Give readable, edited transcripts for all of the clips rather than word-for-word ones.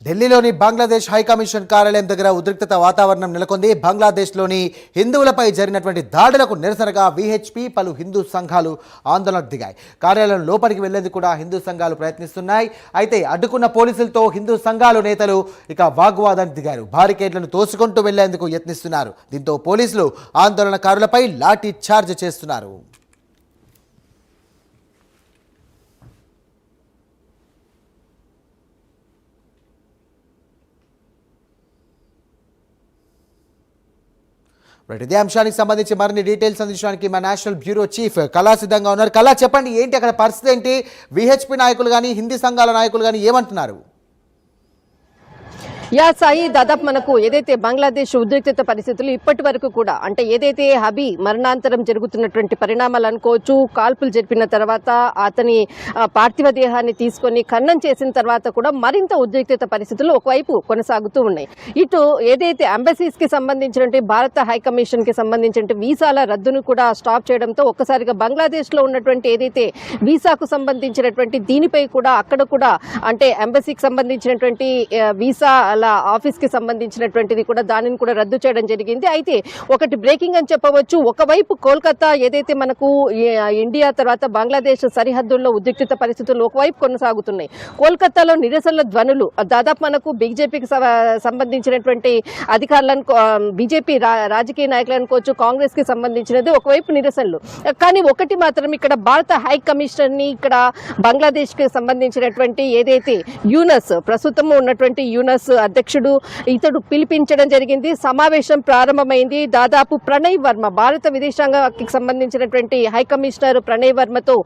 ఢిల్లీలోని బంగ్లాదేశ్ హైకమిషన్ కార్యాలయం దగ్గర ఉద్రిక్తత వాతావరణం నెలకొంది. బంగ్లాదేశ్లోని హిందువులపై జరిగినటువంటి దాడులకు నిరసనగా విహెచ్పి పలు హిందూ సంఘాలు ఆందోళనకు దిగాయి. కార్యాలయం లోపలికి వెళ్లేందుకు కూడా హిందూ సంఘాలు ప్రయత్నిస్తున్నాయి. అయితే అడ్డుకున్న పోలీసులతో హిందూ సంఘాలు నేతలు ఇక వాగ్వాదానికి దిగారు. బారికేడ్లను తోసుకుంటూ వెళ్లేందుకు యత్నిస్తున్నారు. దీంతో పోలీసులు ఆందోళనకారులపై లాఠీ చార్జ్ చేస్తున్నారు. ఇదే అంశానికి సంబంధించి మరిన్ని డీటెయిల్స్ అందించడానికి మా నేషనల్ బ్యూరో చీఫ్ కళా సిద్ధంగా ఉన్నారు. కళా, చెప్పండి, ఏంటి అక్కడ పరిస్థితి ఏంటి? విహెచ్పి నాయకులు కానీ హిందీ సంఘాల నాయకులు కానీ ఏమంటున్నారు? సాయి, దాదాపు మనకు ఏదైతే బంగ్లాదేశ్ ఉద్రిక్తత పరిస్థితులు ఇప్పటి వరకు కూడా అంటే ఏదైతే హబీ మరణాంతరం జరుగుతున్నటువంటి పరిణామాలు అనుకోవచ్చు, కాల్పులు జరిపిన తర్వాత అతని పార్థివ దేహాన్ని తీసుకొని ఖననం చేసిన తర్వాత కూడా మరింత ఉద్రిక్తత పరిస్థితులు ఒకవైపు కొనసాగుతూ ఉన్నాయి. ఇటు ఏదైతే ఎంబసీస్ కి సంబంధించినటువంటి భారత హైకమిషన్ కి సంబంధించిన వీసాల రద్దును కూడా స్టాప్ చేయడంతో ఒక్కసారిగా బంగ్లాదేశ్ లో ఉన్నటువంటి ఏదైతే వీసాకు సంబంధించినటువంటి దీనిపై కూడా అక్కడ కూడా అంటే ఎంబసీకి సంబంధించినటువంటి వీసా ఆఫీస్ కి సంబంధించినటువంటిది కూడా దానిని కూడా రద్దు చేయడం జరిగింది. అయితే ఒకటి బ్రేకింగ్ అని చెప్పవచ్చు. ఒకవైపు కోల్కతా ఏదైతే మనకు ఇండియా తర్వాత బంగ్లాదేశ్ సరిహద్దుల్లో ఉద్రిక్తత పరిస్థితులు ఒకవైపు కొనసాగుతున్నాయి. కోల్కతాలో నిరసనల ధ్వనులు దాదాపు మనకు బీజేపీకి సంబంధించినటువంటి అధికారులను బీజేపీ రాజకీయ నాయకులు అనుకోవచ్చు, కాంగ్రెస్ కి సంబంధించినది ఒకవైపు నిరసనలు. కానీ ఒకటి మాత్రం ఇక్కడ భారత హై కమిషనర్ ని ఇక్కడ బంగ్లాదేశ్ కి సంబంధించినటువంటి ఏదైతే యూనస్ ప్రస్తుతం ఉన్నటువంటి యూనస్ అధ్యక్షుడు ఇతడు పిలిపించడం జరిగింది. సమావేశం ప్రారంభమైంది. దాదాపు ప్రణయ్ వర్మ భారత విదేశాంగకి సంబంధించినటువంటి హై కమిషనర్ ప్రణయ్ వర్మతో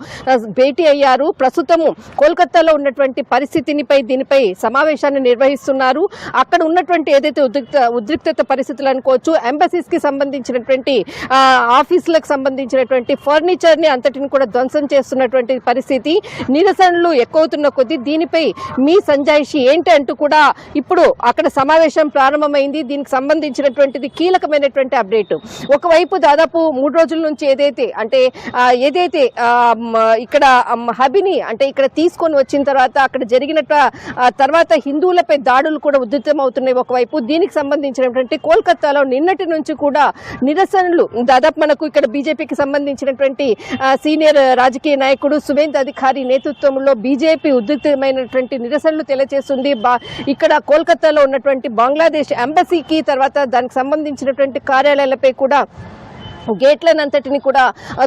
భేటీ అయ్యారు. ప్రస్తుతము కోల్కతాలో ఉన్నటువంటి పరిస్థితినిపై దీనిపై సమావేశాన్ని నిర్వహిస్తున్నారు. అక్కడ ఉన్నటువంటి ఏదైతే ఉద్రిక్తత పరిస్థితులు అనుకోవచ్చు, ఎంబసీస్ కి సంబంధించినటువంటి ఆఫీసులకు సంబంధించినటువంటి ఫర్నిచర్ ని అంతటిని కూడా ధ్వంసం చేస్తున్నటువంటి పరిస్థితి, నిరసనలు ఎక్కువవుతున్న కొద్దీ దీనిపై మీ సంజాయిషి ఏంటి అంటూ కూడా ఇప్పుడు అక్కడ సమావేశం ప్రారంభమైంది. దీనికి సంబంధించినటువంటిది కీలకమైనటువంటి అప్డేట్. ఒకవైపు దాదాపు 3 రోజుల నుంచి ఏదైతే ఇక్కడ హబిని అంటే ఇక్కడ తీసుకొని వచ్చిన తర్వాత అక్కడ జరిగిన తర్వాత హిందువులపై దాడులు కూడా ఉధృతమవుతున్నాయి. ఒకవైపు దీనికి సంబంధించినటువంటి కోల్కతాలో నిన్నటి నుంచి కూడా నిరసనలు దాదాపు మనకు ఇక్కడ బీజేపీకి సంబంధించినటువంటి సీనియర్ రాజకీయ నాయకుడు సువేంద్ అధికారి నేతృత్వంలో బీజేపీ ఉధృతమైనటువంటి నిరసనలు తెలియజేస్తుంది. ఇక్కడ కోల్కతాలో ఉన్నటువంటి బంగ్లాదేశ్ ఎంబసీకి తర్వాత దానికి సంబంధించినటువంటి కార్యాలయాలపై కూడా గేట్లనంతటిని కూడా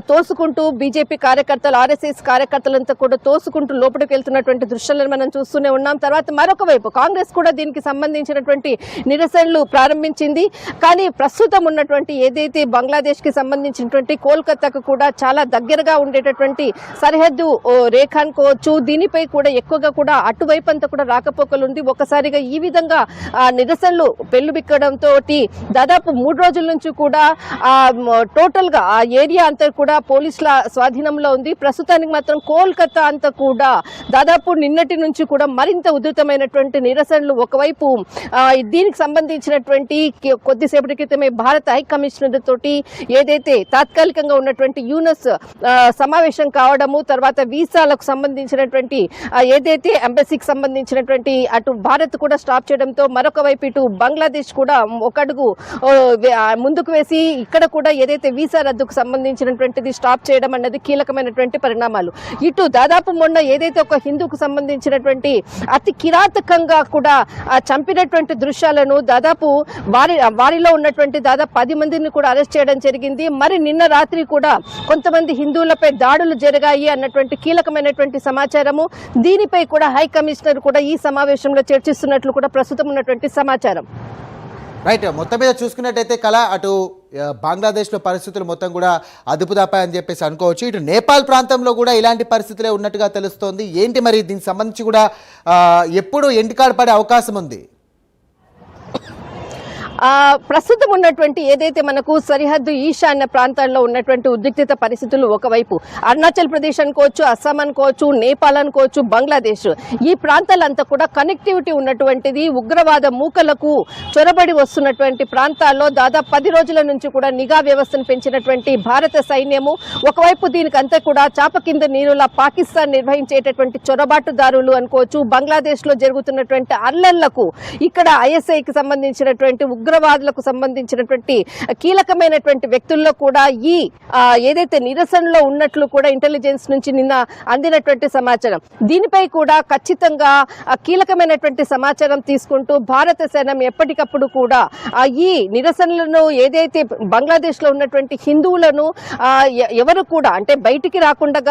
తోసుకుంటూ బీజేపీ కార్యకర్తలు ఆర్ఎస్ఎస్ కార్యకర్తలంతా కూడా తోసుకుంటూ లోపలికి వెళ్తున్నటువంటి దృశ్యాలను మనం చూస్తూనే ఉన్నాం. తర్వాత మరొక వైపు కాంగ్రెస్ కూడా దీనికి సంబంధించినటువంటి నిరసనలు ప్రారంభించింది. కానీ ప్రస్తుతం ఉన్నటువంటి ఏదైతే బంగ్లాదేశ్ కి సంబంధించినటువంటి కోల్కతాకు కూడా చాలా దగ్గరగా ఉండేటటువంటి సరిహద్దు రేఖ అనుకోవచ్చు, దీనిపై కూడా ఎక్కువగా కూడా అటువైపు అంతా కూడా రాకపోకలు ఉంది. ఒకసారిగా ఈ విధంగా నిరసనలు పెళ్లుబిక్కడంతో దాదాపు 3 రోజుల నుంచి కూడా టోటల్ గా ఆ ఏరియా అంతా కూడా పోలీసుల స్వాధీనంలో ఉంది. ప్రస్తుతానికి మాత్రం కోల్కతా అంతా కూడా దాదాపు నిన్నటి నుంచి కూడా మరింత ఉధృతమైనటువంటి నిరసనలు. ఒకవైపు దీనికి సంబంధించినటువంటి కొద్దిసేపటి క్రితమే భారత హై కమిషనర్ తోటి ఏదైతే తాత్కాలికంగా ఉన్నటువంటి యూనస్ సమావేశం కావడము, తర్వాత వీసాలకు సంబంధించినటువంటి ఏదైతే ఎంబసీకి సంబంధించినటువంటి అటు భారత్ కూడా స్టాప్ చేయడంతో మరొక వైపు ఇటు బంగ్లాదేశ్ కూడా ఒక అడుగు ముందుకు వేసి ఇక్కడ కూడా ఏదైతే వీసా రద్దుకు సంబంధించినటువంటిది స్టాప్ చేయడం అన్నది కీలకమైనటువంటి పరిణామాలు. ఇటు దాదాపు మొన్న ఏదైతే ఒక హిందూకు సంబంధించినటువంటి అతి కిరాతకంగా కూడా చంపినటువంటి దృశ్యాలను దాదాపు వారిలో ఉన్నటువంటి దాదాపు 10 మందిని కూడా అరెస్ట్ చేయడం జరిగింది. మరి నిన్న రాత్రి కూడా కొంతమంది హిందువులపై దాడులు జరిగాయి అన్నటువంటి కీలకమైనటువంటి సమాచారము. దీనిపై కూడా హై కమిషనర్ కూడా ఈ సమావేశంలో చర్చిస్తున్నట్లు కూడా ప్రస్తుతం ఉన్నటువంటి సమాచారం. రైట్, మొత్తం మీద చూసుకున్నట్టయితే కళ అటు బంగ్లాదేశ్లో పరిస్థితులు మొత్తం కూడా అదుపు తప్పాయని చెప్పేసి అనుకోవచ్చు. ఇటు నేపాల్ ప్రాంతంలో కూడా ఇలాంటి పరిస్థితులే ఉన్నట్టుగా తెలుస్తోంది. ఏంటి మరి దీనికి సంబంధించి కూడా ఎప్పుడు ఎండ్ కార్డ్ పడే అవకాశం ఉంది? ప్రస్తుతం ఉన్నటువంటి ఏదైతే మనకు సరిహద్దు ఈశాన్య ప్రాంతాల్లో ఉన్నటువంటి ఉద్రిక్తత పరిస్థితులు ఒకవైపు అరుణాచల్ ప్రదేశ్ అనుకోవచ్చు, అస్సాం అనుకోవచ్చు, నేపాల్ అనుకోవచ్చు, బంగ్లాదేశ్, ఈ ప్రాంతాలంతా కూడా కనెక్టివిటీ ఉన్నటువంటిది. ఉగ్రవాద మూకలకు చొరబడి వస్తున్నటువంటి ప్రాంతాల్లో దాదాపు 10 రోజుల నుంచి కూడా నిఘా వ్యవస్థను పెంచినటువంటి భారత సైన్యము ఒకవైపు దీనికంతా కూడా చాప కింద నీరులా పాకిస్తాన్ నిర్వహించేటటువంటి చొరబాటుదారులు అనుకోవచ్చు, బంగ్లాదేశ్ లో జరుగుతున్నటువంటి అల్లర్లకు ఇక్కడ ఐఎస్ఐకి సంబంధించినటువంటి ఉగ్రవాదులకు సంబంధించినటువంటి కీలకమైనటువంటి వ్యక్తుల్లో కూడా ఈ ఏదైతే నిరసనలో ఉన్నట్లు కూడా ఇంటెలిజెన్స్ నుంచి నిన్న అందినటువంటి సమాచారం. దీనిపై కూడా ఖచ్చితంగా కీలకమైనటువంటి సమాచారం తీసుకుంటూ భారత సైన్యం ఎప్పటికప్పుడు కూడా ఈ నిరసనలను ఏదైతే బంగ్లాదేశ్ లో ఉన్నటువంటి హిందువులను ఎవరు కూడా అంటే బయటికి రాకుండా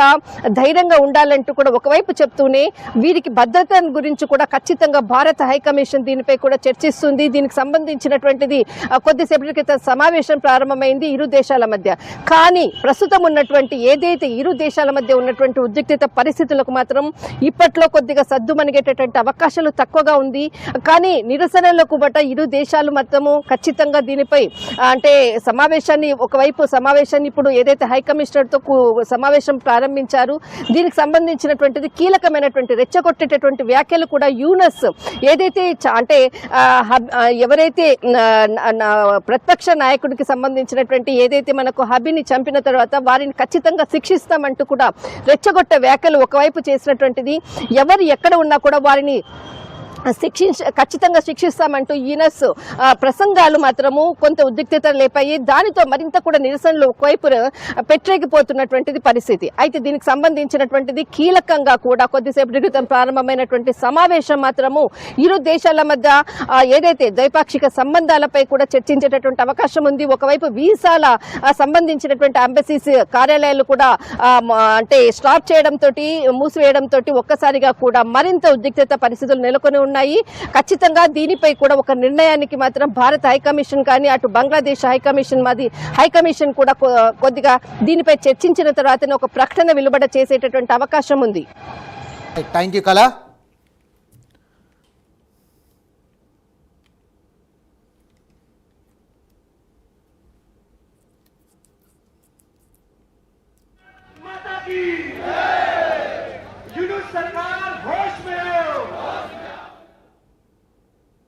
ధైర్యంగా ఉండాలంటూ కూడా ఒకవైపు చెప్తూనే వీరికి భద్రత గురించి కూడా ఖచ్చితంగా భారత హైకమిషన్ దీనిపై కూడా చర్చిస్తుంది. దీనికి సంబంధించినటువంటిది కొద్దిసేపటి క్రితం సమావేశం ప్రారంభమైంది ఇరు దేశాల మధ్య. కానీ ప్రస్తుతం ఉన్నటువంటి ఏదైతే ఇరు దేశాల మధ్య ఉన్నటువంటి ఉద్రిక్తత పరిస్థితులకు మాత్రం ఇప్పట్లో కొద్దిగా సద్దుమణిగేటటువంటి అవకాశాలు తక్కువగా ఉంది. కానీ నిరసనలకు బట్ట ఇరు దేశాలు మొత్తము ఖచ్చితంగా దీనిపై అంటే సమావేశాన్ని ఇప్పుడు ఏదైతే హైకమిషనర్ తో సమావేశం ప్రారంభించారు. దీనికి సంబంధించినటువంటిది కీలకమైనటువంటి రెచ్చగొట్టేటటువంటి వ్యాఖ్యలు కూడా యూనస్ ఏదైతే అంటే ఎవరైతే ప్రతిపక్ష నాయకుడికి సంబంధించినటువంటి ఏదైతే మనకు హబీని చంపిన తర్వాత వారిని ఖచ్చితంగా శిక్షిస్తామంటూ కూడా రెచ్చగొట్టే వ్యాఖ్యలు ఒకవైపు చేసినటువంటిది. ఎవరు ఎక్కడ ఉన్నా కూడా వారిని ఖచ్చితంగా శిక్షిస్తామంటూ యూనస్ ప్రసంగాలు మాత్రము కొంత ఉద్రిక్తత లేపాయి. దానితో మరింత కూడా నిరసనలు ఒకవైపు పెట్టరేగిపోతున్నటువంటిది పరిస్థితి. అయితే దీనికి సంబంధించినటువంటిది కీలకంగా కూడా కొద్దిసేపటి క్రితం ప్రారంభమైనటువంటి సమావేశం మాత్రము ఇరు దేశాల మధ్య ఏదైతే ద్వైపాక్షిక సంబంధాలపై కూడా చర్చించేటటువంటి అవకాశం ఉంది. ఒకవైపు వీసాల సంబంధించినటువంటి అంబసీస్ కార్యాలయాలు కూడా అంటే స్టాప్ చేయడంతో మూసివేయడంతో ఒక్కసారిగా కూడా మరింత ఉద్రిక్తత పరిస్థితులు నెలకొని ఉన్నాయి. ఖచ్చితంగా దీనిపై కూడా ఒక నిర్ణయానికి మాత్రం భారత హైకమిషన్ కానీ అటు బంగ్లాదేశ్ హైకమిషన్ కూడా కొద్దిగా దీనిపై చర్చించిన తర్వాతనే ఒక ప్రకటన వెలువడ చేసేటటువంటి అవకాశం ఉంది. థ్యాంక్ యూ కళ. यूनुस सरकार